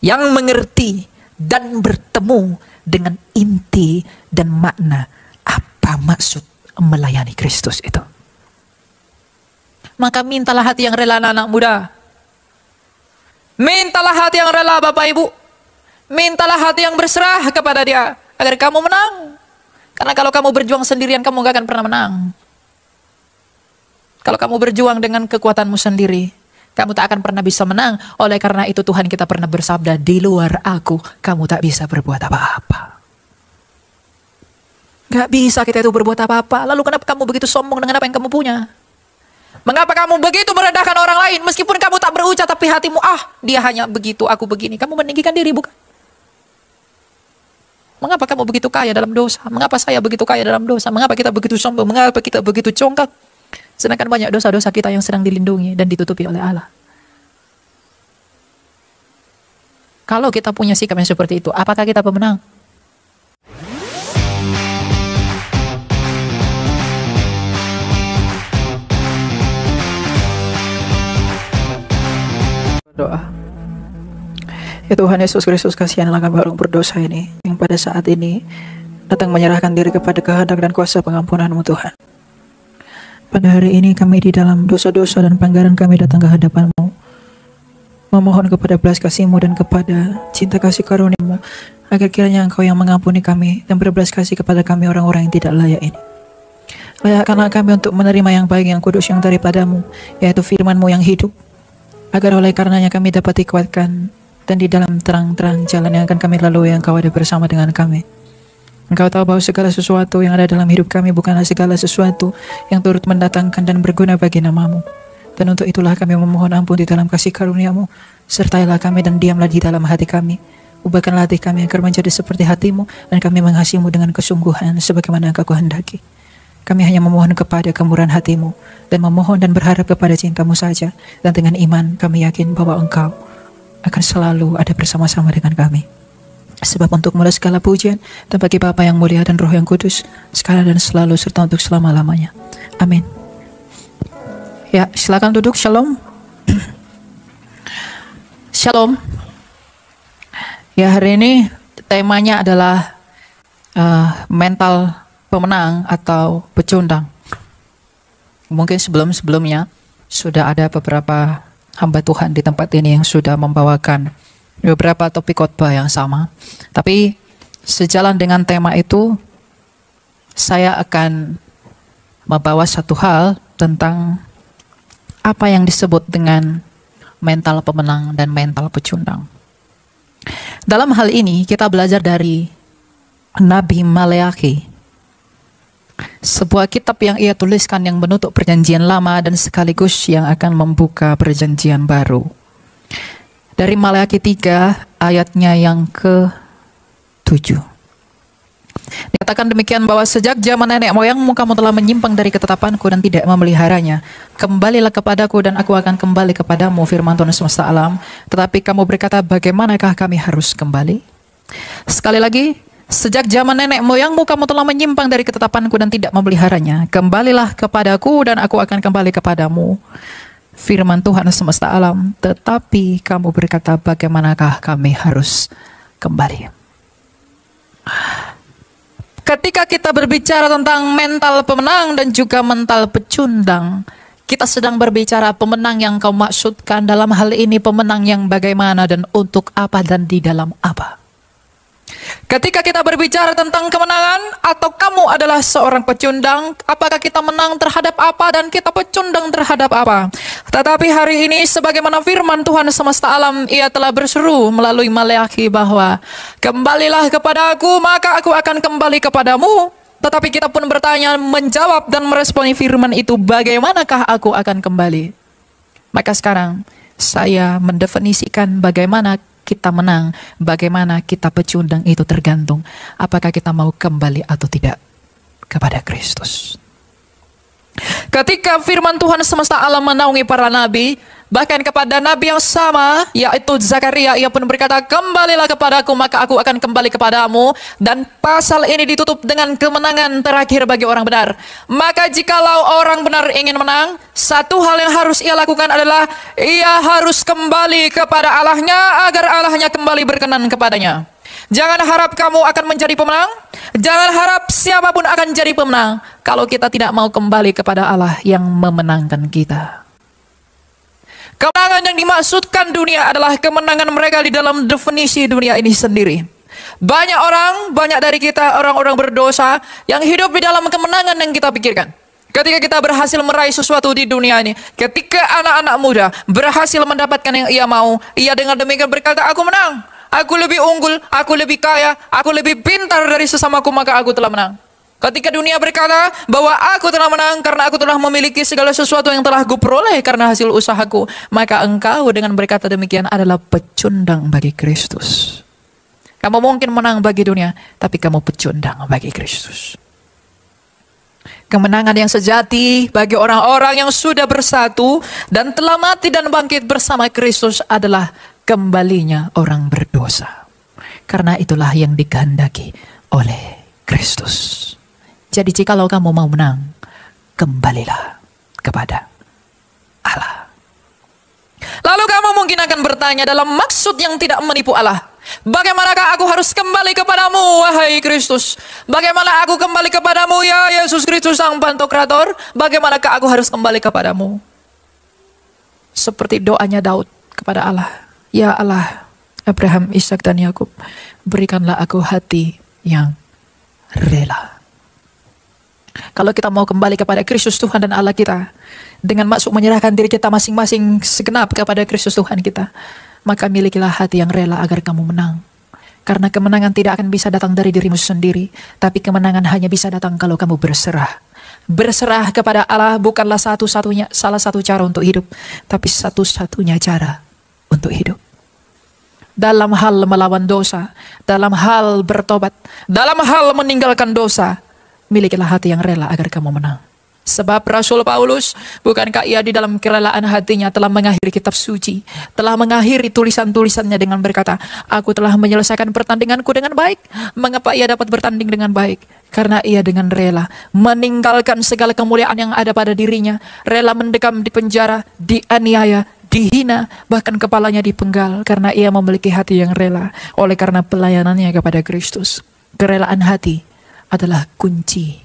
yang mengerti dan bertemu dengan inti dan makna apa maksud melayani Kristus itu. Maka mintalah hati yang rela anak muda. Mintalah hati yang rela Bapak Ibu. Mintalah hati yang berserah kepada Dia agar kamu menang. Karena kalau kamu berjuang sendirian, kamu gak akan pernah menang. Kalau kamu berjuang dengan kekuatanmu sendiri, kamu tak akan pernah bisa menang. Oleh karena itu Tuhan kita pernah bersabda, di luar aku, kamu tak bisa berbuat apa-apa. Gak bisa kita itu berbuat apa-apa. Lalu kenapa kamu begitu sombong dengan apa yang kamu punya? Mengapa kamu begitu merendahkan orang lain? Meskipun kamu tak berucap, tapi hatimu, dia hanya begitu, aku begini. Kamu meninggikan diri, bukan? Mengapa kamu begitu kaya dalam dosa? Mengapa saya begitu kaya dalam dosa? Mengapa kita begitu sombong? Mengapa kita begitu congkak? Sedangkan banyak dosa-dosa kita yang sedang dilindungi dan ditutupi oleh Allah. Kalau kita punya sikap yang seperti itu, apakah kita pemenang? Doa. Ya Tuhan Yesus Kristus, kasihanlah kami orang berdosa ini yang pada saat ini datang menyerahkan diri kepada kehendak dan kuasa pengampunan-Mu Tuhan. Pada hari ini kami di dalam dosa-dosa dan pelanggaran kami datang ke hadapan-Mu, memohon kepada belas kasih-Mu dan kepada cinta kasih karunia-Mu agar kiranya Engkau yang mengampuni kami dan berbelas kasih kepada kami orang-orang yang tidak layak ini. Layakkanlah kami untuk menerima yang baik, yang kudus, yang daripada-Mu, yaitu firman-Mu yang hidup, agar oleh karenanya kami dapat dikuatkan dan di dalam terang-terang jalan yang akan kami lalui, Engkau ada bersama dengan kami. Engkau tahu bahwa segala sesuatu yang ada dalam hidup kami bukanlah segala sesuatu yang turut mendatangkan dan berguna bagi nama-Mu. Dan untuk itulah kami memohon ampun di dalam kasih karunia-Mu. Sertailah kami dan diamlah di dalam hati kami. Ubahkanlah hati kami agar menjadi seperti hati-Mu dan kami mengasihi-Mu dengan kesungguhan sebagaimana Engkau kehendaki. Kami hanya memohon kepada kemurahan hati-Mu dan memohon dan berharap kepada cinta-Mu saja. Dan dengan iman kami yakin bahwa Engkau akan selalu ada bersama-sama dengan kami. Sebab untuk mula segala pujian dan bagi Bapa yang mulia dan Roh yang kudus, sekarang dan selalu serta untuk selama-lamanya. Amin. Ya, silakan duduk. Shalom. Shalom. Ya, hari ini temanya adalah mental pemenang atau pecundang. Mungkin sebelum-sebelumnya sudah ada beberapa hamba Tuhan di tempat ini yang sudah membawakan beberapa topik khotbah yang sama. Tapi sejalan dengan tema itu, saya akan membawa satu hal tentang apa yang disebut dengan mental pemenang dan mental pecundang. Dalam hal ini kita belajar dari Nabi Maleakhi, sebuah kitab yang ia tuliskan yang menutup perjanjian lama dan sekaligus yang akan membuka perjanjian baru. Dari Maleakhi 3 ayatnya yang ke-7. Dikatakan demikian bahwa sejak zaman nenek moyangmu kamu telah menyimpang dari ketetapanku dan tidak memeliharanya. Kembalilah kepadaku dan aku akan kembali kepadamu, firman Tuhan semesta alam. Tetapi kamu berkata, bagaimanakah kami harus kembali? Sekali lagi, sejak zaman nenek moyangmu kamu telah menyimpang dari ketetapanku dan tidak memeliharanya. Kembalilah kepadaku dan aku akan kembali kepadamu, firman Tuhan semesta alam. Tetapi kamu berkata, bagaimanakah kami harus kembali? Ketika kita berbicara tentang mental pemenang dan juga mental pecundang, kita sedang berbicara pemenang yang kau maksudkan dalam hal ini pemenang yang bagaimana dan untuk apa dan di dalam apa. Ketika kita berbicara tentang kemenangan atau kamu adalah seorang pecundang, apakah kita menang terhadap apa dan kita pecundang terhadap apa? Tetapi hari ini sebagaimana firman Tuhan semesta alam, ia telah berseru melalui Maleakhi bahwa kembalilah kepada aku maka aku akan kembali kepadamu. Tetapi kita pun bertanya, menjawab dan meresponi firman itu, bagaimanakah aku akan kembali? Maka sekarang saya mendefinisikan bagaimana kita menang, bagaimana kita pecundang, itu tergantung apakah kita mau kembali atau tidak kepada Kristus. Ketika firman Tuhan semesta alam menaungi para nabi, Bahkan kepada nabi yang sama, yaitu Zakaria, ia pun berkata, kembalilah kepadaku, maka aku akan kembali kepadamu. Dan pasal ini ditutup dengan kemenangan terakhir bagi orang benar. Maka jikalau orang benar ingin menang, satu hal yang harus ia lakukan adalah, ia harus kembali kepada Allahnya, agar Allahnya kembali berkenan kepadanya. Jangan harap kamu akan menjadi pemenang. Jangan harap siapapun akan jadi pemenang, kalau kita tidak mau kembali kepada Allah yang memenangkan kita. Kemenangan yang dimaksudkan dunia adalah kemenangan mereka di dalam definisi dunia ini sendiri. Banyak orang, banyak dari kita orang-orang berdosa yang hidup di dalam kemenangan yang kita pikirkan. Ketika kita berhasil meraih sesuatu di dunia ini, ketika anak-anak muda berhasil mendapatkan yang ia mau, ia dengan demikian berkata, aku menang, aku lebih unggul, aku lebih kaya, aku lebih pintar dari sesamaku, maka aku telah menang. Ketika dunia berkata bahwa aku telah menang karena aku telah memiliki segala sesuatu yang telah kuperoleh karena hasil usahaku, maka engkau dengan berkata demikian adalah pecundang bagi Kristus. Kamu mungkin menang bagi dunia, tapi kamu pecundang bagi Kristus. Kemenangan yang sejati bagi orang-orang yang sudah bersatu dan telah mati dan bangkit bersama Kristus adalah kembalinya orang berdosa. Karena itulah yang dikehendaki oleh Kristus. Jadi jikalau kamu mau menang, kembalilah kepada Allah. Lalu kamu mungkin akan bertanya dalam maksud yang tidak menipu Allah, bagaimanakah aku harus kembali kepadamu, wahai Kristus? Bagaimana aku kembali kepadamu, ya Yesus Kristus Sang Pantokrator? Bagaimanakah aku harus kembali kepadamu? Seperti doanya Daud kepada Allah, ya Allah, Abraham, Ishak dan Yakub, berikanlah aku hati yang rela. Kalau kita mau kembali kepada Kristus Tuhan dan Allah kita, dengan maksud menyerahkan diri kita masing-masing segenap kepada Kristus Tuhan kita, maka milikilah hati yang rela agar kamu menang. Karena kemenangan tidak akan bisa datang dari dirimu sendiri, tapi kemenangan hanya bisa datang kalau kamu berserah. Berserah kepada Allah bukanlah salah satu cara untuk hidup, tapi satu-satunya cara untuk hidup. Dalam hal melawan dosa, dalam hal bertobat, dalam hal meninggalkan dosa, milikilah hati yang rela agar kamu menang. Sebab Rasul Paulus, bukankah ia di dalam kerelaan hatinya telah mengakhiri kitab suci, telah mengakhiri tulisan-tulisannya dengan berkata, aku telah menyelesaikan pertandinganku dengan baik. Mengapa ia dapat bertanding dengan baik? Karena ia dengan rela meninggalkan segala kemuliaan yang ada pada dirinya, rela mendekam di penjara, dianiaya, dihina, bahkan kepalanya dipenggal, karena ia memiliki hati yang rela oleh karena pelayanannya kepada Kristus. Kerelaan hati adalah kunci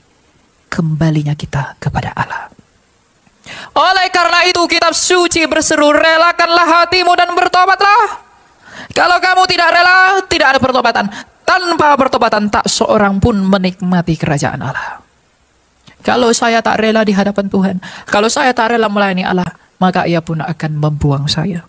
kembalinya kita kepada Allah. Oleh karena itu kitab suci berseru, relakanlah hatimu dan bertobatlah. Kalau kamu tidak rela, tidak ada pertobatan. Tanpa pertobatan tak seorang pun menikmati kerajaan Allah. Kalau saya tak rela di hadapan Tuhan, kalau saya tak rela melayani Allah, maka ia pun akan membuang saya.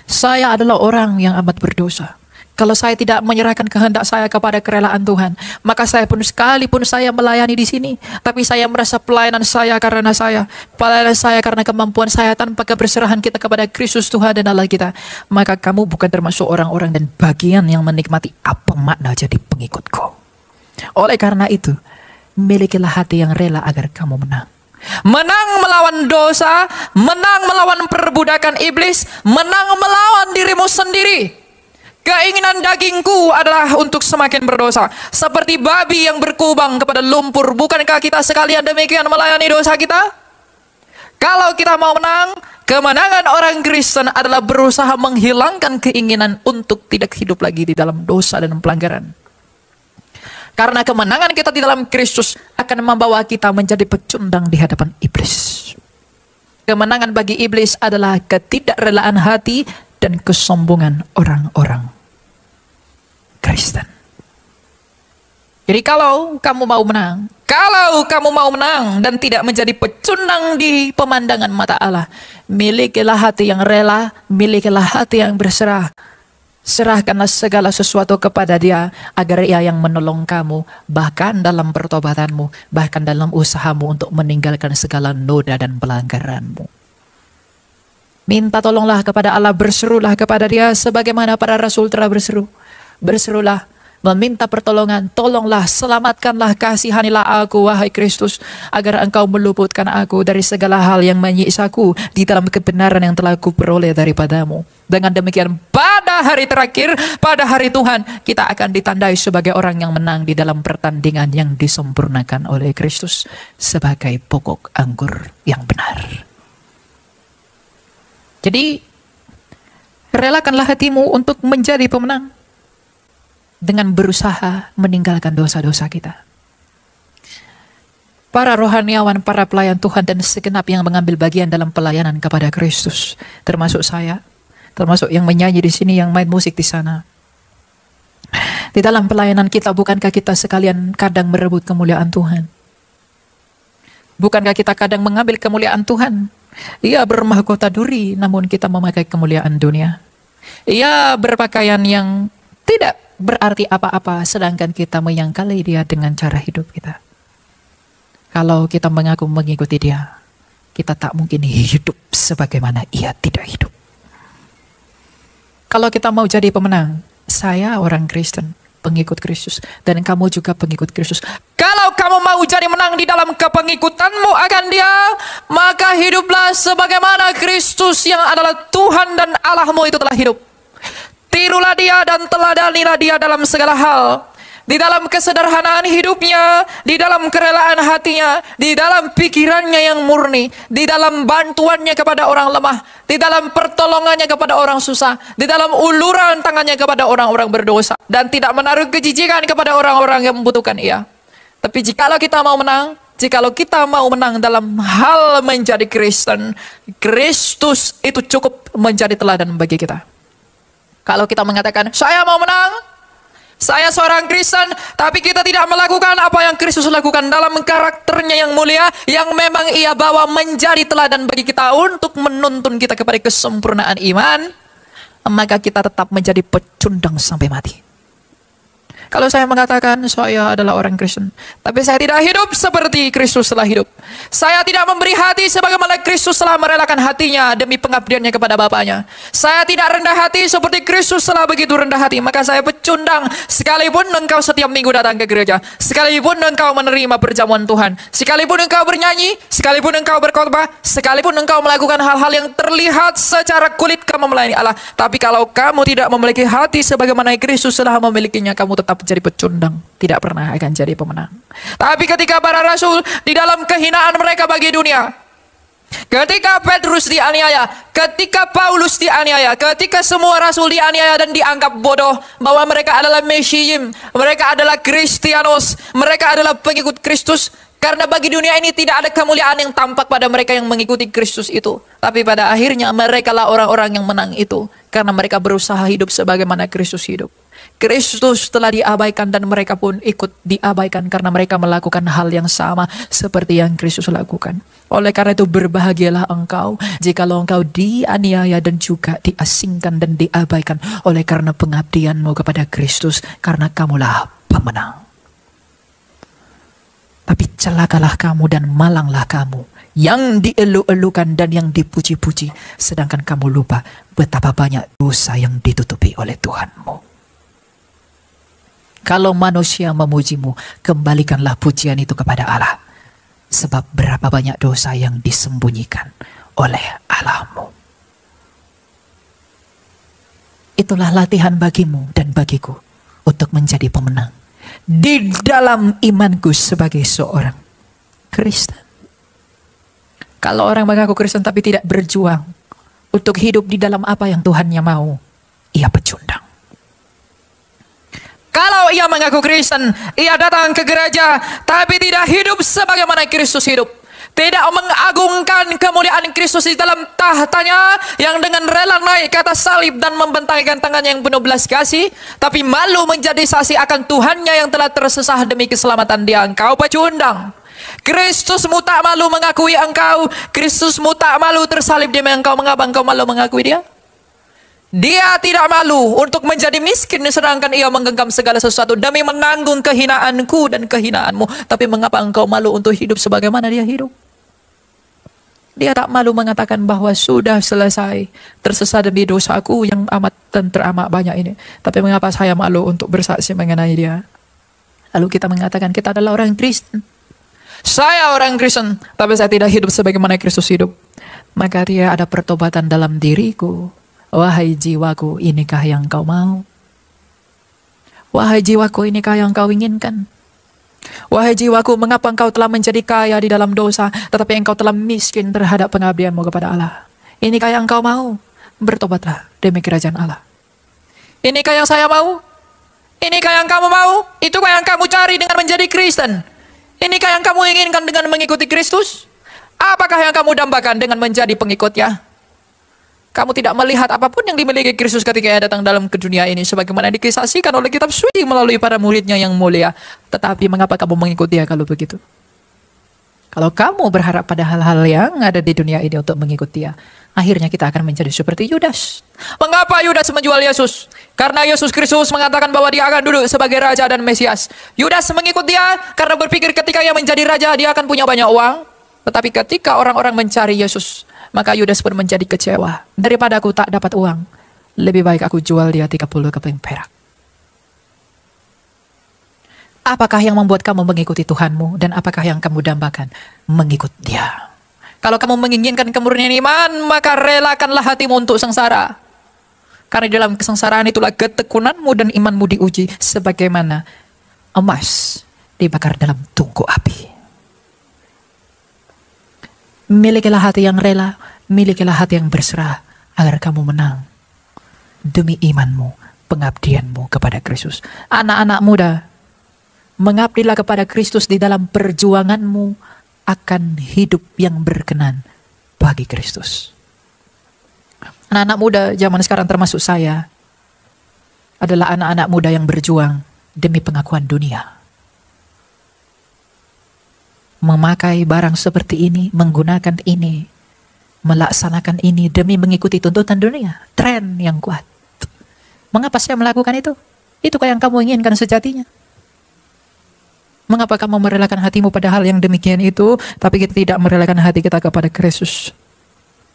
Saya adalah orang yang amat berdosa. Kalau saya tidak menyerahkan kehendak saya kepada kerelaan Tuhan, maka saya pun sekalipun saya melayani di sini, tapi saya merasa pelayanan saya karena kemampuan saya tanpa keberserahan kita kepada Kristus Tuhan dan Allah kita, maka kamu bukan termasuk orang-orang dan bagian yang menikmati apa makna jadi pengikutku. Oleh karena itu, milikilah hati yang rela agar kamu menang. Menang melawan dosa, menang melawan perbudakan iblis, menang melawan dirimu sendiri. Keinginan dagingku adalah untuk semakin berdosa, seperti babi yang berkubang kepada lumpur. Bukankah kita sekalian demikian melayani dosa kita? Kalau kita mau menang, kemenangan orang Kristen adalah berusaha menghilangkan keinginan untuk tidak hidup lagi di dalam dosa dan pelanggaran. Karena kemenangan kita di dalam Kristus akan membawa kita menjadi pecundang di hadapan iblis. Kemenangan bagi iblis adalah ketidakrelaan hati dan kesombongan orang-orang Kristen. Jadi kalau kamu mau menang dan tidak menjadi pecundang di pemandangan mata Allah, milikilah hati yang rela, milikilah hati yang berserah. Serahkanlah segala sesuatu kepada Dia agar Ia yang menolong kamu, bahkan dalam pertobatanmu, bahkan dalam usahamu untuk meninggalkan segala noda dan pelanggaranmu. Minta tolonglah kepada Allah, berserulah kepada Dia sebagaimana para rasul telah berseru. Berserulah, meminta pertolongan, tolonglah, selamatkanlah, kasihanilah aku, wahai Kristus, agar engkau meluputkan aku dari segala hal yang menyisaku di dalam kebenaran yang telah kuperoleh daripadamu. Dengan demikian, pada hari terakhir, pada hari Tuhan, kita akan ditandai sebagai orang yang menang di dalam pertandingan yang disempurnakan oleh Kristus sebagai pokok anggur yang benar. Jadi, relakanlah hatimu untuk menjadi pemenang dengan berusaha meninggalkan dosa-dosa kita. Para rohaniawan, para pelayan Tuhan dan segenap yang mengambil bagian dalam pelayanan kepada Kristus, termasuk saya, termasuk yang menyanyi di sini, yang main musik di sana. Di dalam pelayanan kita, bukankah kita sekalian kadang merebut kemuliaan Tuhan? Bukankah kita kadang mengambil kemuliaan Tuhan? Ia bermahkota duri, namun kita memakai kemuliaan dunia. Ia berpakaian yang tidak berarti apa-apa, sedangkan kita menyangkali dia dengan cara hidup kita. Kalau kita mengaku mengikuti dia, kita tak mungkin hidup sebagaimana ia tidak hidup. Kalau kita mau jadi pemenang, saya orang Kristen, pengikut Kristus, dan kamu juga pengikut Kristus. Kalau kamu mau jadi menang di dalam kepengikutanmu akan dia, maka hiduplah sebagaimana Kristus yang adalah Tuhan dan Allahmu itu telah hidup. Tirulah dia dan teladanilah dia dalam segala hal. Di dalam kesederhanaan hidupnya, di dalam kerelaan hatinya, di dalam pikirannya yang murni, di dalam bantuannya kepada orang lemah, di dalam pertolongannya kepada orang susah, di dalam uluran tangannya kepada orang-orang berdosa, dan tidak menaruh kejijikan kepada orang-orang yang membutuhkan ia. Tapi jikalau kita mau menang, jikalau kita mau menang dalam hal menjadi Kristen, Kristus itu cukup menjadi teladan bagi kita. Kalau kita mengatakan, saya mau menang, saya seorang Kristen, tapi kita tidak melakukan apa yang Kristus lakukan dalam karakternya yang mulia, yang memang ia bawa menjadi teladan bagi kita untuk menuntun kita kepada kesempurnaan iman, maka kita tetap menjadi pecundang sampai mati. Kalau saya mengatakan saya adalah orang Kristen, tapi saya tidak hidup seperti Kristus telah hidup. Saya tidak memberi hati sebagaimana Kristus telah merelakan hatinya demi pengabdiannya kepada Bapaknya. Saya tidak rendah hati seperti Kristus telah begitu rendah hati. Maka saya pecundang sekalipun engkau setiap minggu datang ke gereja, sekalipun engkau menerima perjamuan Tuhan, sekalipun engkau bernyanyi, sekalipun engkau berkhotbah, sekalipun engkau melakukan hal-hal yang terlihat secara kulit kamu melayani Allah. Tapi kalau kamu tidak memiliki hati sebagaimana Kristus telah memilikinya, kamu tetap jadi pecundang, tidak pernah akan jadi pemenang. Tapi ketika para rasul di dalam kehinaan mereka bagi dunia, ketika Petrus dianiaya, ketika Paulus dianiaya, ketika semua rasul dianiaya dan dianggap bodoh, bahwa mereka adalah Mesiim, mereka adalah Kristianos, mereka adalah pengikut Kristus, karena bagi dunia ini tidak ada kemuliaan yang tampak pada mereka yang mengikuti Kristus itu. Tapi pada akhirnya mereka lah orang-orang yang menang itu, karena mereka berusaha hidup sebagaimana Kristus hidup. Kristus telah diabaikan dan mereka pun ikut diabaikan karena mereka melakukan hal yang sama seperti yang Kristus lakukan. Oleh karena itu berbahagialah engkau jikalau engkau dianiaya dan juga diasingkan dan diabaikan oleh karena pengabdianmu kepada Kristus, karena kamulah pemenang. Tapi celakalah kamu dan malanglah kamu yang dielu-elukan dan yang dipuji-puji, sedangkan kamu lupa betapa banyak dosa yang ditutupi oleh Tuhanmu. Kalau manusia memujimu, kembalikanlah pujian itu kepada Allah. Sebab berapa banyak dosa yang disembunyikan oleh Allahmu. Itulah latihan bagimu dan bagiku untuk menjadi pemenang di dalam imanku sebagai seorang Kristen. Kalau orang mengaku Kristen tapi tidak berjuang untuk hidup di dalam apa yang Tuhannya mau, ia pecundang. Kalau ia mengaku Kristen, ia datang ke gereja, tapi tidak hidup sebagaimana Kristus hidup. Tidak mengagungkan kemuliaan Kristus di dalam tahtanya, yang dengan rela naik ke atas salib dan membentangkan tangannya yang penuh belas kasih, tapi malu menjadi saksi akan Tuhannya yang telah tersesah demi keselamatan dia. Engkau pecundang. Kristusmu tak malu mengakui engkau. Kristusmu tak malu tersalib demi engkau. Mengapa engkau malu mengakui dia? Dia tidak malu untuk menjadi miskin, sedangkan ia menggenggam segala sesuatu demi menanggung kehinaanku dan kehinaanmu. Tapi mengapa engkau malu untuk hidup sebagaimana dia hidup? Dia tak malu mengatakan bahwa sudah selesai, tersesat demi dosaku yang amat dan teramat banyak ini. Tapi mengapa saya malu untuk bersaksi mengenai dia? Lalu kita mengatakan kita adalah orang Kristen. Saya orang Kristen, tapi saya tidak hidup sebagaimana Kristus hidup. Maka dia ada pertobatan dalam diriku. Wahai jiwaku, inikah yang kau mau? Wahai jiwaku, inikah yang kau inginkan? Wahai jiwaku, mengapa engkau telah menjadi kaya di dalam dosa, tetapi engkau telah miskin terhadap pengabdianmu kepada Allah? Inikah yang engkau mau? Bertobatlah demi kerajaan Allah. Inikah yang saya mau? Inikah yang kamu mau? Itukah yang kamu cari dengan menjadi Kristen? Inikah yang kamu inginkan dengan mengikuti Kristus? Apakah yang kamu dambakan dengan menjadi pengikutnya? Kamu tidak melihat apapun yang dimiliki Kristus ketika ia datang dalam ke dunia ini, sebagaimana dikisahkan oleh kitab suci melalui para muridnya yang mulia. Tetapi mengapa kamu mengikuti dia kalau begitu? Kalau kamu berharap pada hal-hal yang ada di dunia ini untuk mengikuti dia, akhirnya kita akan menjadi seperti Yudas. Mengapa Yudas menjual Yesus? Karena Yesus Kristus mengatakan bahwa dia akan duduk sebagai Raja dan Mesias. Yudas mengikuti dia karena berpikir ketika ia menjadi Raja, dia akan punya banyak uang. Tetapi ketika orang-orang mencari Yesus, maka Yudas pun menjadi kecewa. Daripada aku tak dapat uang, lebih baik aku jual dia 30 keping perak. Apakah yang membuat kamu mengikuti Tuhanmu, dan apakah yang kamu dambakan? Mengikut dia. Kalau kamu menginginkan kemurnian iman, maka relakanlah hatimu untuk sengsara. Karena di dalam kesengsaraan itulah ketekunanmu dan imanmu diuji, sebagaimana emas dibakar dalam tungku api. Milikilah hati yang rela, milikilah hati yang berserah, agar kamu menang demi imanmu, pengabdianmu kepada Kristus. Anak-anak muda, mengabdilah kepada Kristus di dalam perjuanganmu akan hidup yang berkenan bagi Kristus. Anak-anak muda zaman sekarang termasuk saya adalah anak-anak muda yang berjuang demi pengakuan dunia. Memakai barang seperti ini, menggunakan ini, melaksanakan ini demi mengikuti tuntutan dunia, tren yang kuat. Mengapa saya melakukan itu? Itukah yang kamu inginkan sejatinya? Mengapa kamu merelakan hatimu pada hal yang demikian itu, tapi kita tidak merelakan hati kita kepada Kristus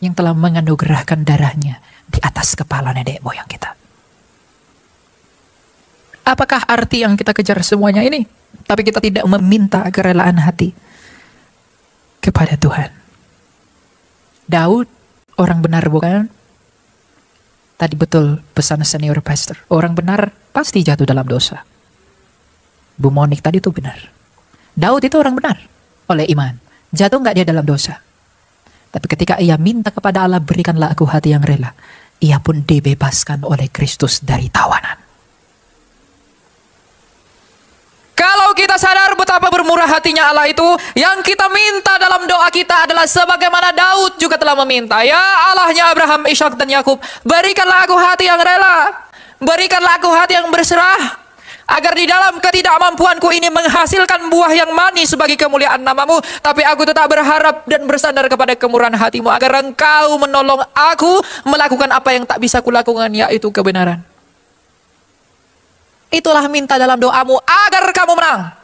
yang telah menganugerahkan darahnya di atas kepala nenek moyang kita? Apakah arti yang kita kejar semuanya ini, tapi kita tidak meminta kerelaan hati kepada Tuhan? Daud orang benar bukan? Tadi betul pesan senior pastor. Orang benar pasti jatuh dalam dosa. Bu Monik tadi itu benar. Daud itu orang benar oleh iman. Jatuh nggak dia dalam dosa? Tapi ketika ia minta kepada Allah, berikanlah aku hati yang rela, ia pun dibebaskan oleh Kristus dari tawanan. Kalau kita sadar betapa bermurah hatinya Allah itu, yang kita minta dalam doa kita adalah sebagaimana Daud juga telah meminta. Ya Allahnya Abraham, Ishak dan Yakub, berikanlah aku hati yang rela, berikanlah aku hati yang berserah, agar di dalam ketidakmampuanku ini menghasilkan buah yang manis bagi kemuliaan namamu. Tapi aku tetap berharap dan bersandar kepada kemurahan hatimu, agar engkau menolong aku melakukan apa yang tak bisa kulakukan, yaitu kebenaran. Itulah minta dalam doamu agar kamu menang.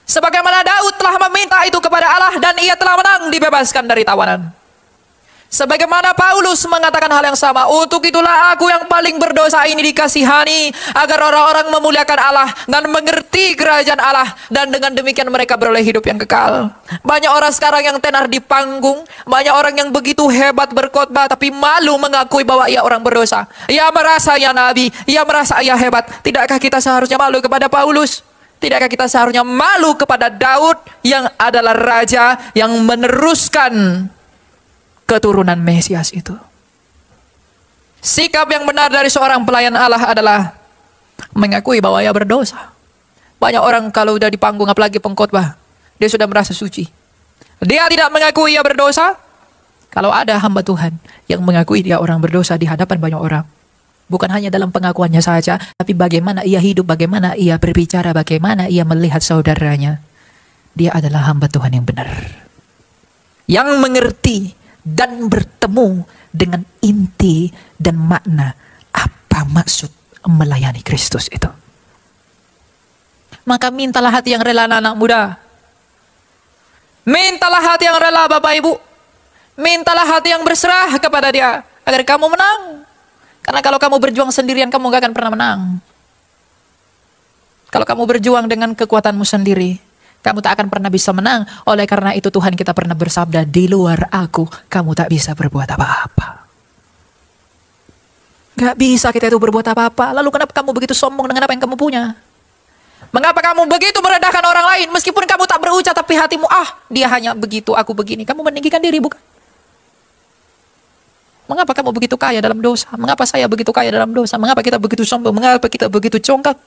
Sebagaimana Daud telah meminta itu kepada Allah dan ia telah menang, dibebaskan dari tawanan. Sebagaimana Paulus mengatakan hal yang sama, untuk itulah aku yang paling berdosa ini dikasihani, agar orang-orang memuliakan Allah dan mengerti kerajaan Allah, dan dengan demikian mereka beroleh hidup yang kekal. Banyak orang sekarang yang tenar di panggung, banyak orang yang begitu hebat berkhotbah tapi malu mengakui bahwa ia orang berdosa. Ia merasa ia nabi, ia merasa ia hebat. Tidakkah kita seharusnya malu kepada Paulus? Tidakkah kita seharusnya malu kepada Daud yang adalah raja yang meneruskan keturunan Mesias itu? Sikap yang benar dari seorang pelayan Allah adalah mengakui bahwa ia berdosa. Banyak orang kalau udah di panggung, apalagi pengkhotbah, dia sudah merasa suci. Dia tidak mengakui ia berdosa. Kalau ada hamba Tuhan yang mengakui dia orang berdosa di hadapan banyak orang, bukan hanya dalam pengakuannya saja, tapi bagaimana ia hidup, bagaimana ia berbicara, bagaimana ia melihat saudaranya, dia adalah hamba Tuhan yang benar, yang mengerti dan bertemu dengan inti dan makna apa maksud melayani Kristus itu. Maka mintalah hati yang rela, anak-anak muda. Mintalah hati yang rela, Bapak Ibu. Mintalah hati yang berserah kepada Dia agar kamu menang. Karena kalau kamu berjuang sendirian, kamu gak akan pernah menang. Kalau kamu berjuang dengan kekuatanmu sendiri, kamu tak akan pernah bisa menang. Oleh karena itu Tuhan kita pernah bersabda, di luar aku, kamu tak bisa berbuat apa-apa. Gak bisa kita itu berbuat apa-apa. Lalu kenapa kamu begitu sombong dengan apa yang kamu punya? Mengapa kamu begitu merendahkan orang lain? Meskipun kamu tak berucap, tapi hatimu, dia hanya begitu, aku begini. Kamu meninggikan diri, bukan? Mengapa kamu begitu kaya dalam dosa? Mengapa saya begitu kaya dalam dosa? Mengapa kita begitu sombong? Mengapa kita begitu congkak?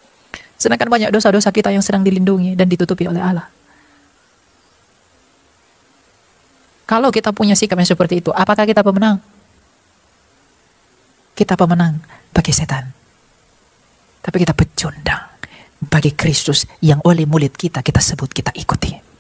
Sedangkan banyak dosa-dosa kita yang sedang dilindungi dan ditutupi oleh Allah. Kalau kita punya sikap yang seperti itu, apakah kita pemenang? Kita pemenang bagi setan. Tapi kita pecundang bagi Kristus yang oleh mulut kita sebut, kita ikuti.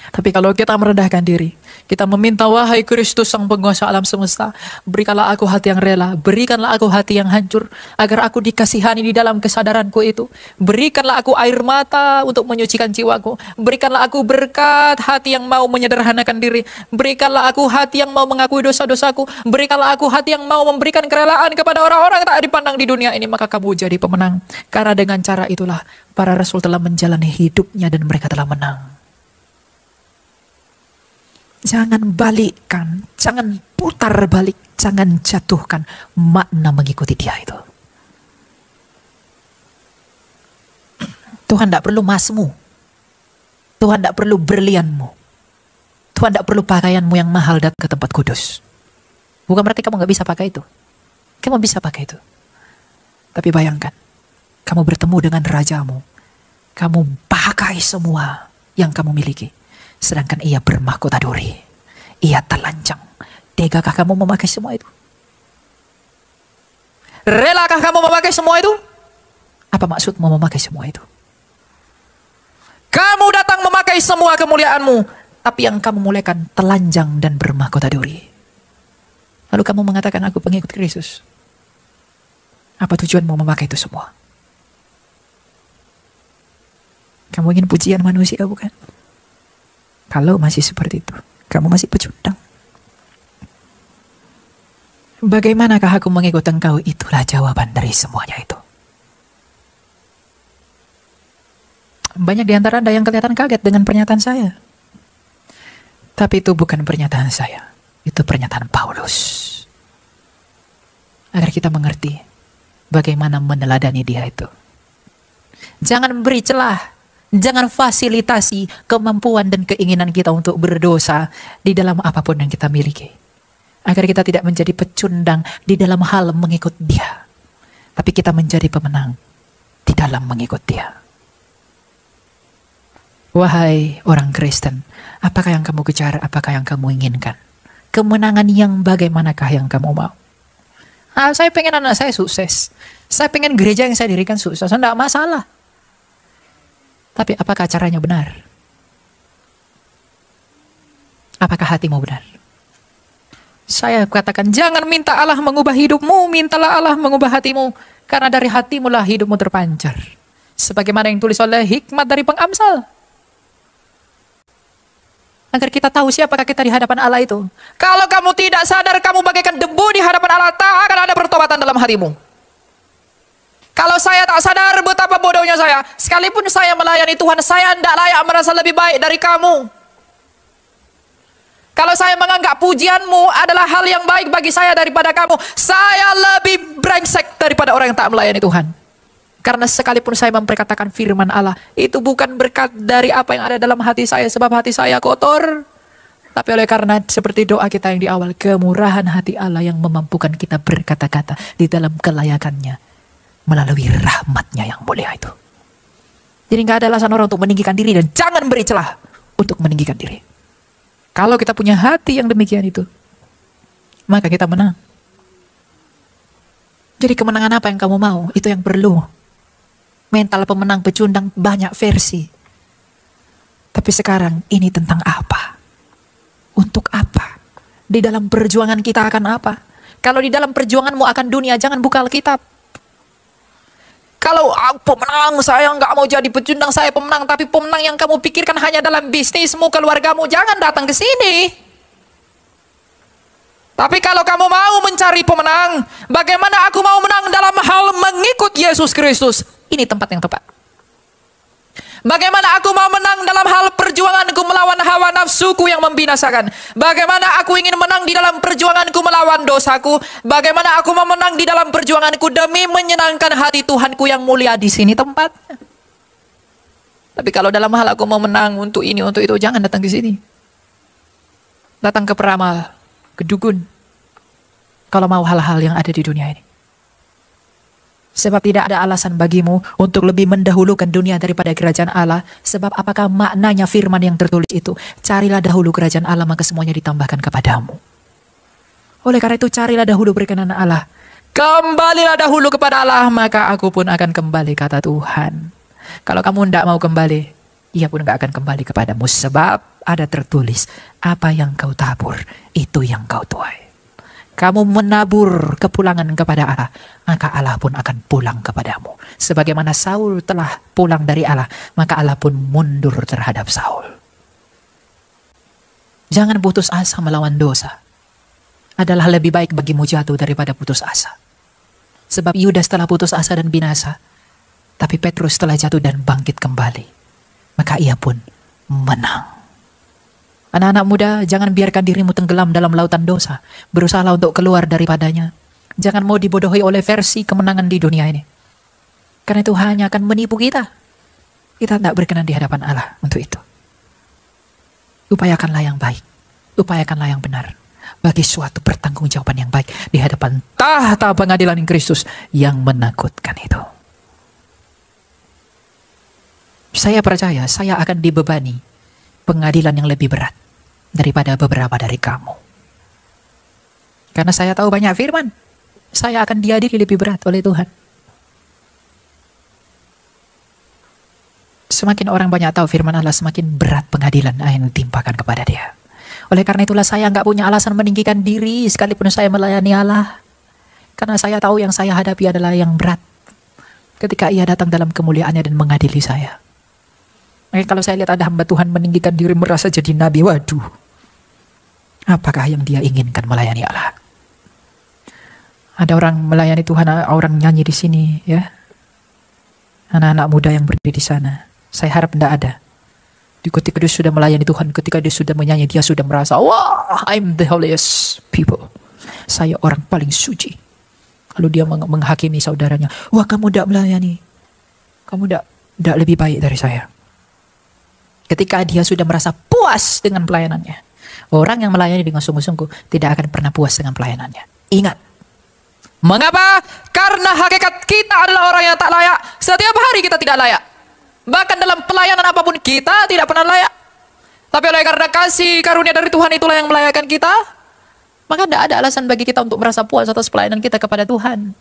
Tapi kalau kita merendahkan diri, kita meminta, wahai Kristus sang penguasa alam semesta, berikanlah aku hati yang rela, berikanlah aku hati yang hancur, agar aku dikasihani di dalam kesadaranku itu. Berikanlah aku air mata untuk menyucikan jiwaku. Berikanlah aku berkat hati yang mau menyederhanakan diri. Berikanlah aku hati yang mau mengakui dosa-dosaku. Berikanlah aku hati yang mau memberikan kerelaan kepada orang-orang tak dipandang di dunia ini. Maka kamu jadi pemenang. Karena dengan cara itulah para rasul telah menjalani hidupnya dan mereka telah menang. Jangan balikkan, jangan putar balik, jangan jatuhkan makna mengikuti Dia itu. Tuhan tidak perlu emasmu, Tuhan tidak perlu berlianmu, Tuhan tidak perlu pakaianmu yang mahal datang ke tempat kudus. Bukan berarti kamu nggak bisa pakai itu, kamu bisa pakai itu. Tapi bayangkan, kamu bertemu dengan rajamu, kamu pakai semua yang kamu miliki. Sedangkan ia bermahkota duri, ia telanjang. Tegakah kamu memakai semua itu? Relakah kamu memakai semua itu? Apa maksudmu memakai semua itu? Kamu datang memakai semua kemuliaanmu, tapi yang kamu muliakan telanjang dan bermahkota duri. Lalu kamu mengatakan, aku pengikut Kristus. Apa tujuanmu memakai itu semua? Kamu ingin pujian manusia, bukan? Kalau masih seperti itu, kamu masih pecundang. Bagaimanakah aku mengikut engkau? Itulah jawaban dari semuanya itu. Banyak di antara Anda yang kelihatan kaget dengan pernyataan saya. Tapi itu bukan pernyataan saya. Itu pernyataan Paulus. Agar kita mengerti bagaimana meneladani dia itu. Jangan beri celah. Jangan fasilitasi kemampuan dan keinginan kita untuk berdosa di dalam apapun yang kita miliki. Agar kita tidak menjadi pecundang di dalam hal mengikut Dia. Tapi kita menjadi pemenang di dalam mengikut Dia. Wahai orang Kristen, apakah yang kamu kejar, apakah yang kamu inginkan? Kemenangan yang bagaimanakah yang kamu mau? Saya pengen anak saya sukses. Saya pengen gereja yang saya dirikan sukses. Tidak masalah. Tapi apakah caranya benar? Apakah hatimu benar? Saya katakan, jangan minta Allah mengubah hidupmu, mintalah Allah mengubah hatimu. Karena dari hatimu lah hidupmu terpancar. Sebagaimana yang tulis oleh hikmat dari pengamsal. Agar kita tahu siapakah kita di hadapan Allah itu. Kalau kamu tidak sadar, kamu bagaikan debu di hadapan Allah, tak akan ada pertobatan dalam hatimu. Kalau saya tak sadar betapa bodohnya saya, sekalipun saya melayani Tuhan, saya tidak layak merasa lebih baik dari kamu. Kalau saya menganggap pujianmu adalah hal yang baik bagi saya daripada kamu, saya lebih brengsek daripada orang yang tak melayani Tuhan. Karena sekalipun saya memperkatakan firman Allah, itu bukan berkat dari apa yang ada dalam hati saya, sebab hati saya kotor. Tapi oleh karena seperti doa kita yang di awal, kemurahan hati Allah yang memampukan kita berkata-kata di dalam kelayakannya. Melalui rahmatnya yang mulia itu. Jadi gak ada alasan orang untuk meninggikan diri, dan jangan beri celah untuk meninggikan diri. Kalau kita punya hati yang demikian itu, maka kita menang. Jadi kemenangan apa yang kamu mau? Itu yang perlu. Mental pemenang pecundang banyak versi. Tapi sekarang ini tentang apa? Untuk apa? Di dalam perjuangan kita akan apa? Kalau di dalam perjuanganmu akan dunia, jangan buka Alkitab. Kalau pemenang, saya nggak mau jadi pecundang, saya pemenang. Tapi pemenang yang kamu pikirkan hanya dalam bisnismu, keluargamu, jangan datang ke sini. Tapi kalau kamu mau mencari pemenang, bagaimana aku mau menang dalam hal mengikut Yesus Kristus? Ini tempat yang tepat. Bagaimana aku mau menang dalam hal perjuanganku melawan hawa nafsuku yang membinasakan? Bagaimana aku ingin menang di dalam perjuanganku melawan dosaku? Bagaimana aku mau menang di dalam perjuanganku demi menyenangkan hati Tuhanku yang mulia? Di sini tempatnya. Tapi kalau dalam hal aku mau menang untuk ini, untuk itu, jangan datang ke sini. Datang ke peramal, ke dukun. Kalau mau hal-hal yang ada di dunia ini. Sebab tidak ada alasan bagimu untuk lebih mendahulukan dunia daripada kerajaan Allah. Sebab apakah maknanya firman yang tertulis itu? Carilah dahulu kerajaan Allah, maka semuanya ditambahkan kepadamu. Oleh karena itu carilah dahulu berkenan Allah. Kembalilah dahulu kepada Allah, maka aku pun akan kembali, kata Tuhan. Kalau kamu tidak mau kembali, Ia pun tidak akan kembali kepadamu. Sebab ada tertulis, apa yang kau tabur, itu yang kau tuai. Kamu menabur kepulangan kepada Allah, maka Allah pun akan pulang kepadamu. Sebagaimana Saul telah pulang dari Allah, maka Allah pun mundur terhadap Saul. Jangan putus asa melawan dosa. Adalah lebih baik bagimu jatuh daripada putus asa. Sebab Yudas telah putus asa dan binasa, tapi Petrus telah jatuh dan bangkit kembali. Maka ia pun menang. Anak-anak muda, jangan biarkan dirimu tenggelam dalam lautan dosa. Berusahalah untuk keluar daripadanya. Jangan mau dibodohi oleh versi kemenangan di dunia ini. Karena itu hanya akan menipu kita. Kita tidak berkenan di hadapan Allah untuk itu. Upayakanlah yang baik. Upayakanlah yang benar. Bagi suatu pertanggungjawaban yang baik di hadapan tahta pengadilan Kristus yang menakutkan itu. Saya percaya saya akan dibebani pengadilan yang lebih berat daripada beberapa dari kamu. Karena saya tahu banyak firman, saya akan diadili lebih berat oleh Tuhan. Semakin orang banyak tahu firman Allah, semakin berat pengadilan yang ditimpakan kepada dia. Oleh karena itulah saya nggak punya alasan meninggikan diri sekalipun saya melayani Allah. Karena saya tahu yang saya hadapi adalah yang berat. Ketika Ia datang dalam kemuliaannya dan mengadili saya. Makanya kalau saya lihat ada hamba Tuhan meninggikan diri merasa jadi nabi, waduh. Apakah yang dia inginkan melayani Allah? Ada orang melayani Tuhan, orang nyanyi di sini, ya. Anak-anak muda yang berdiri di sana. Saya harap tidak ada. Ketika dia sudah melayani Tuhan, ketika dia sudah menyanyi, dia sudah merasa, wah, I'm the holiest people. Saya orang paling suci. Lalu dia menghakimi saudaranya, wah kamu tidak melayani. Kamu tidak lebih baik dari saya. Ketika dia sudah merasa puas dengan pelayanannya. Orang yang melayani dengan sungguh-sungguh tidak akan pernah puas dengan pelayanannya. Ingat. Mengapa? Karena hakikat kita adalah orang yang tak layak. Setiap hari kita tidak layak. Bahkan dalam pelayanan apapun kita tidak pernah layak. Tapi oleh karena kasih karunia dari Tuhan itulah yang melayakkan kita. Maka tidak ada alasan bagi kita untuk merasa puas atas pelayanan kita kepada Tuhan.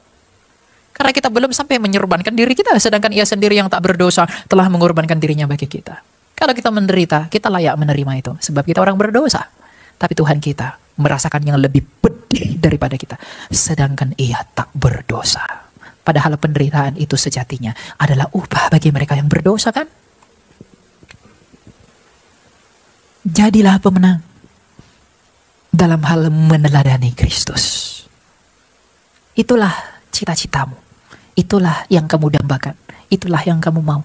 Karena kita belum sampai menyerbankan diri kita. Sedangkan Ia sendiri yang tak berdosa telah mengorbankan dirinya bagi kita. Kalau kita menderita, kita layak menerima itu. Sebab kita orang berdosa. Tapi Tuhan kita merasakan yang lebih pedih daripada kita. Sedangkan Ia tak berdosa. Padahal penderitaan itu sejatinya adalah upah bagi mereka yang berdosa, kan? Jadilah pemenang dalam hal meneladani Kristus. Itulah cita-citamu. Itulah yang kamu dambakan. Itulah yang kamu mau.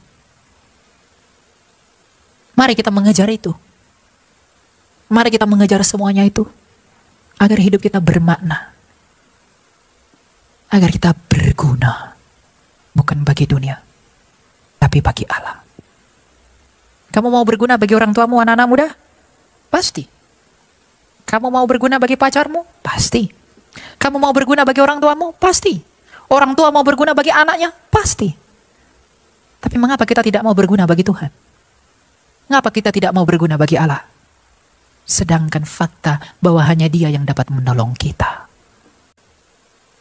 Mari kita mengejar itu. Mari kita mengejar semuanya itu. Agar hidup kita bermakna. Agar kita berguna. Bukan bagi dunia. Tapi bagi Allah. Kamu mau berguna bagi orang tuamu, anak-anak muda? Pasti. Kamu mau berguna bagi pacarmu? Pasti. Kamu mau berguna bagi orang tuamu? Pasti. Orang tua mau berguna bagi anaknya? Pasti. Tapi mengapa kita tidak mau berguna bagi Tuhan? Mengapa kita tidak mau berguna bagi Allah? Sedangkan fakta bahwa hanya Dia yang dapat menolong kita.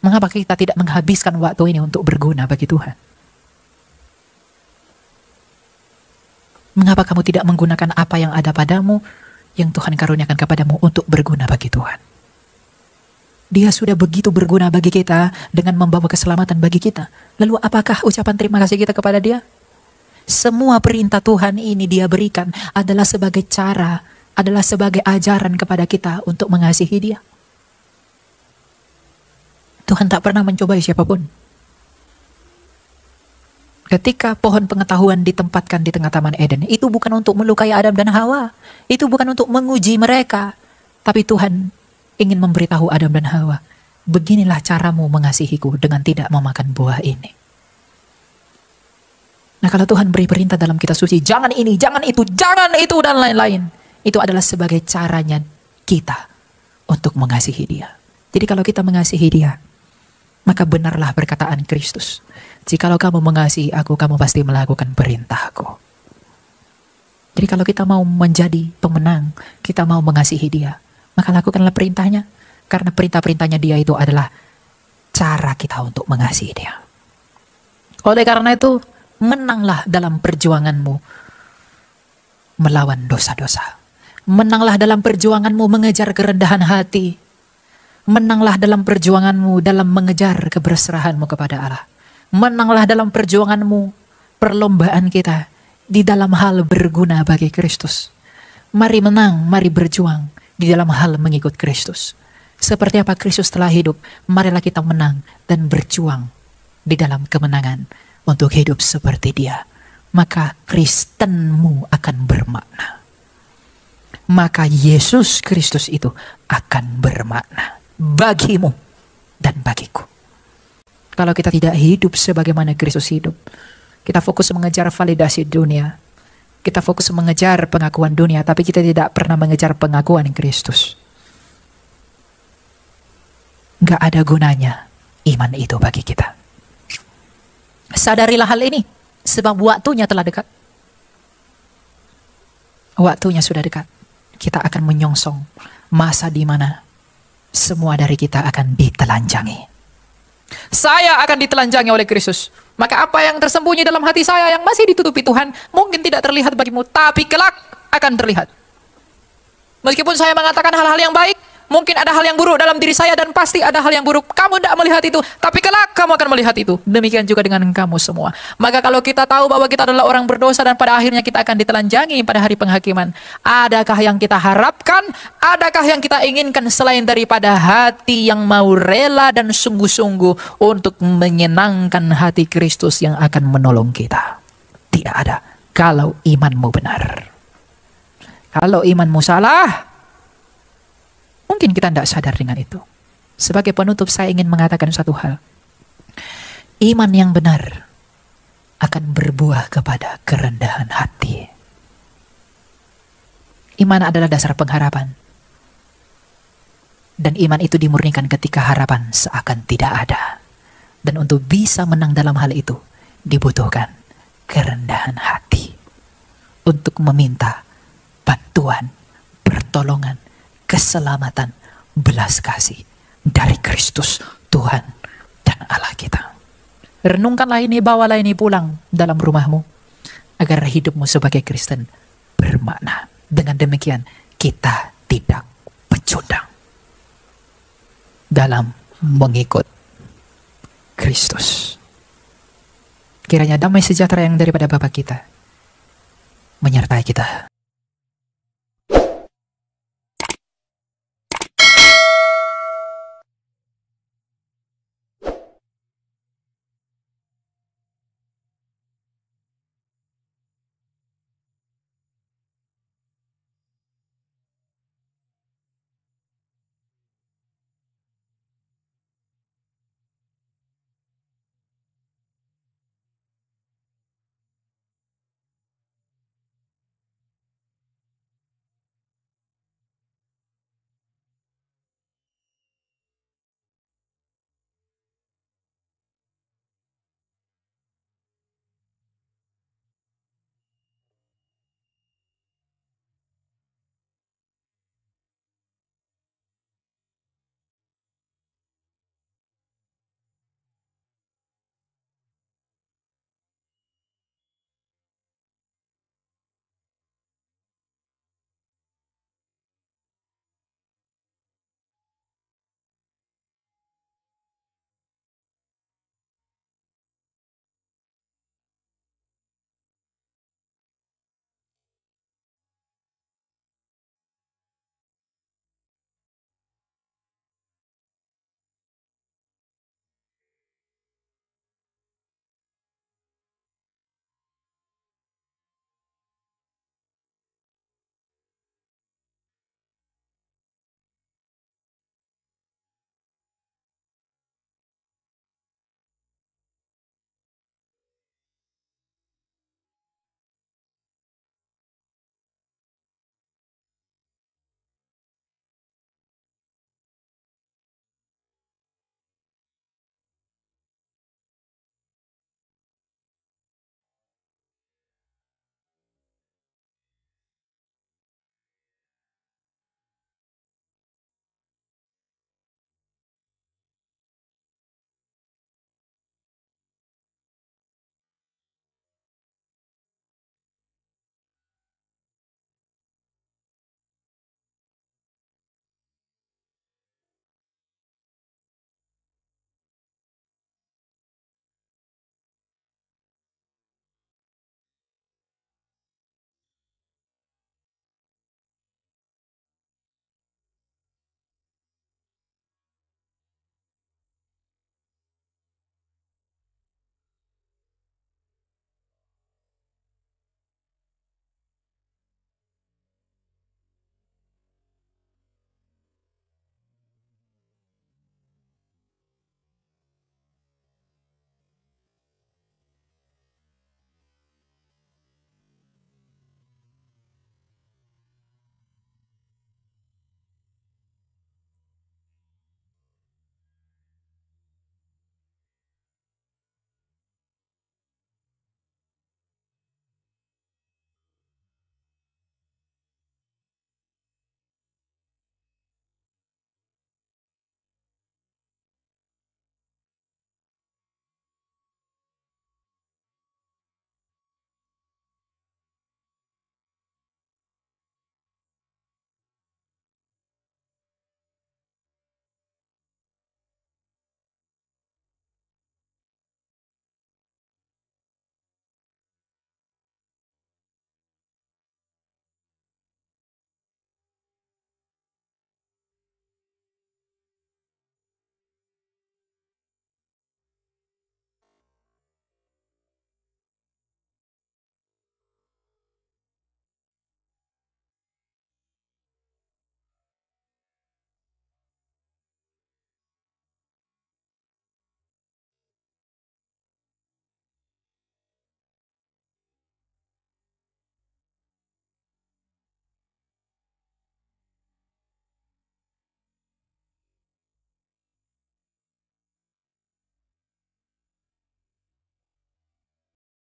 Mengapa kita tidak menghabiskan waktu ini untuk berguna bagi Tuhan? Mengapa kamu tidak menggunakan apa yang ada padamu, yang Tuhan karuniakan kepadamu untuk berguna bagi Tuhan? Dia sudah begitu berguna bagi kita dengan membawa keselamatan bagi kita. Lalu apakah ucapan terima kasih kita kepada dia? Semua perintah Tuhan ini dia berikan adalah sebagai cara, adalah sebagai ajaran kepada kita untuk mengasihi dia. Tuhan tak pernah mencobai siapapun. Ketika pohon pengetahuan ditempatkan di tengah Taman Eden, itu bukan untuk melukai Adam dan Hawa. Itu bukan untuk menguji mereka. Tapi Tuhan ingin memberitahu Adam dan Hawa, beginilah caramu mengasihiku dengan tidak memakan buah ini. Nah, kalau Tuhan beri perintah dalam kitab suci, jangan ini, jangan itu, dan lain-lain. Itu adalah sebagai caranya kita untuk mengasihi dia. Jadi kalau kita mengasihi dia, maka benarlah perkataan Kristus. Jikalau kamu mengasihi aku, kamu pasti melakukan perintahku. Jadi kalau kita mau menjadi pemenang, kita mau mengasihi dia, maka lakukanlah perintahnya. Karena perintah-perintahnya dia itu adalah cara kita untuk mengasihi dia. Oleh karena itu, menanglah dalam perjuanganmu melawan dosa-dosa. Menanglah dalam perjuanganmu mengejar kerendahan hati. Menanglah dalam perjuanganmu dalam mengejar keberserahanmu kepada Allah. Menanglah dalam perjuanganmu, perlombaan kita di dalam hal berguna bagi Kristus. Mari menang, mari berjuang di dalam hal mengikut Kristus. Seperti apa Kristus telah hidup, marilah kita menang dan berjuang di dalam kemenangan untuk hidup seperti dia. Maka Kristenmu akan bermakna. Maka Yesus Kristus itu akan bermakna bagimu dan bagiku. Kalau kita tidak hidup sebagaimana Kristus hidup, kita fokus mengejar validasi dunia, kita fokus mengejar pengakuan dunia, tapi kita tidak pernah mengejar pengakuan Kristus. Gak ada gunanya iman itu bagi kita. Sadarilah hal ini, sebab waktunya telah dekat. Waktunya sudah dekat. Kita akan menyongsong masa di mana semua dari kita akan ditelanjangi. Saya akan ditelanjangi oleh Kristus. Maka apa yang tersembunyi dalam hati saya yang masih ditutupi Tuhan, mungkin tidak terlihat bagimu, tapi kelak akan terlihat. Meskipun saya mengatakan hal-hal yang baik, mungkin ada hal yang buruk dalam diri saya dan pasti ada hal yang buruk. Kamu tidak melihat itu, tapi kelak kamu akan melihat itu. Demikian juga dengan kamu semua. Maka kalau kita tahu bahwa kita adalah orang berdosa dan pada akhirnya kita akan ditelanjangi pada hari penghakiman, adakah yang kita harapkan? Adakah yang kita inginkan selain daripada hati yang mau rela dan sungguh-sungguh untuk menyenangkan hati Kristus yang akan menolong kita? Tidak ada. Kalau imanmu benar. Kalau imanmu salah, mungkin kita tidak sadar dengan itu. Sebagai penutup saya ingin mengatakan satu hal. Iman yang benar akan berbuah kepada kerendahan hati. Iman adalah dasar pengharapan. Dan iman itu dimurnikan ketika harapan seakan tidak ada. Dan untuk bisa menang dalam hal itu, dibutuhkan kerendahan hati. Untuk meminta bantuan, pertolongan, keselamatan, belas kasih dari Kristus, Tuhan dan Allah kita. Renungkanlah ini, bawalah ini pulang dalam rumahmu, agar hidupmu sebagai Kristen bermakna. Dengan demikian, kita tidak pecundang dalam mengikut Kristus. Kiranya damai sejahtera yang daripada Bapa kita menyertai kita.